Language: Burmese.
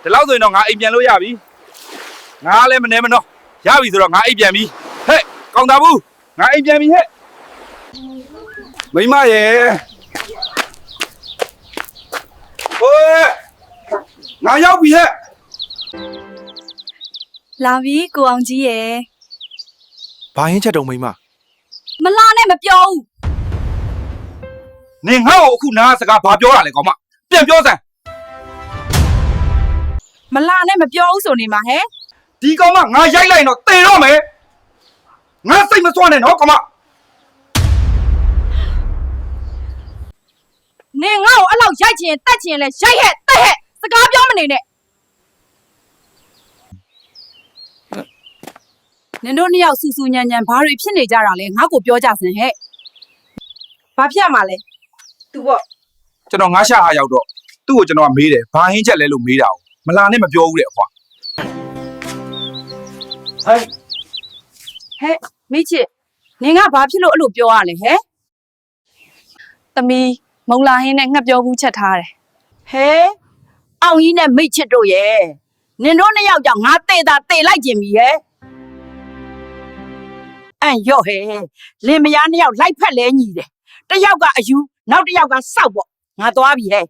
ဒီလောက်ဆိုရင်တော့ငါအိမ်ပြန်လို့ရပြီငါလည်းမနေမနော်ရပြီဆိုတော့ငါအိမ်ပြန်ပြီဟဲ့ကောင်တာဘူးငါအိမ်ပြန်ပြီဟဲ့မိမရဲ့ဟိုးငါရောက်ပြီဟဲ့လာပြီကိုအောင်ကြီးရဲ့ဘာဟင်းချက်တုံမိမမလာနဲ့မပြောဘူးနင်ငါ့ကိုအခုနားစကားဘာပြောရလဲကောင်မပြန်ပြောစမ်းမလာနဲ့မပြောဘူးဆိုနေမှာဟဲ့ဒီကောင်မငါရိုက်လိုက်တော့တေတော့မယ်ငါစိတ်မစွန့်နဲ့နော်ကောင်မနင်ငါ့ကိုအဲ့လောက်ရိုက်ချင်တက်ချင်လဲရိုက်ဟဲ့တက်ဟဲ့စကားပြောမနေနဲ့နင်တို့နှစ်ယောက်စူစူညံညံဘာတွေဖြစ်နေကြတာလဲငါ့ကိုပြောကြစမ်းဟဲ့ဘာဖြစ်မှာလဲသူပေါ့ကျွန်တော်ငါရှာအားရောက်တော့သူ့ကိုကျွန်တော်ကမေးတယ်ဘာဟင်းချက်လဲလို့မေးတာကိုမလာနဲ့မပြောဘူးလေအဖွာဟဲ့မိချစ်နင်ကဘာဖြစ်လို့အဲ့လိုပြောရလဲဟဲ့သမီးမုံလာဟင်းနဲ့ငှက်ပြောဘူးချက်ထားတယ်ဟဲအောင်ကြီးနဲ့မိချစ်တို့ရဲ့နင်တို့နှစ်ယောက်ကြောင့်ငါတေတာတေလိုက်ခြင်းပြီဟဲ့အန်ရော့ဟဲလင်မယားနှစ်ယောက်လိုက်ဖက်လဲညီတယ်တယောက်ကအယူနောက်တယောက်ကစောက်ပေါ့ငါသွားပြီဟဲ့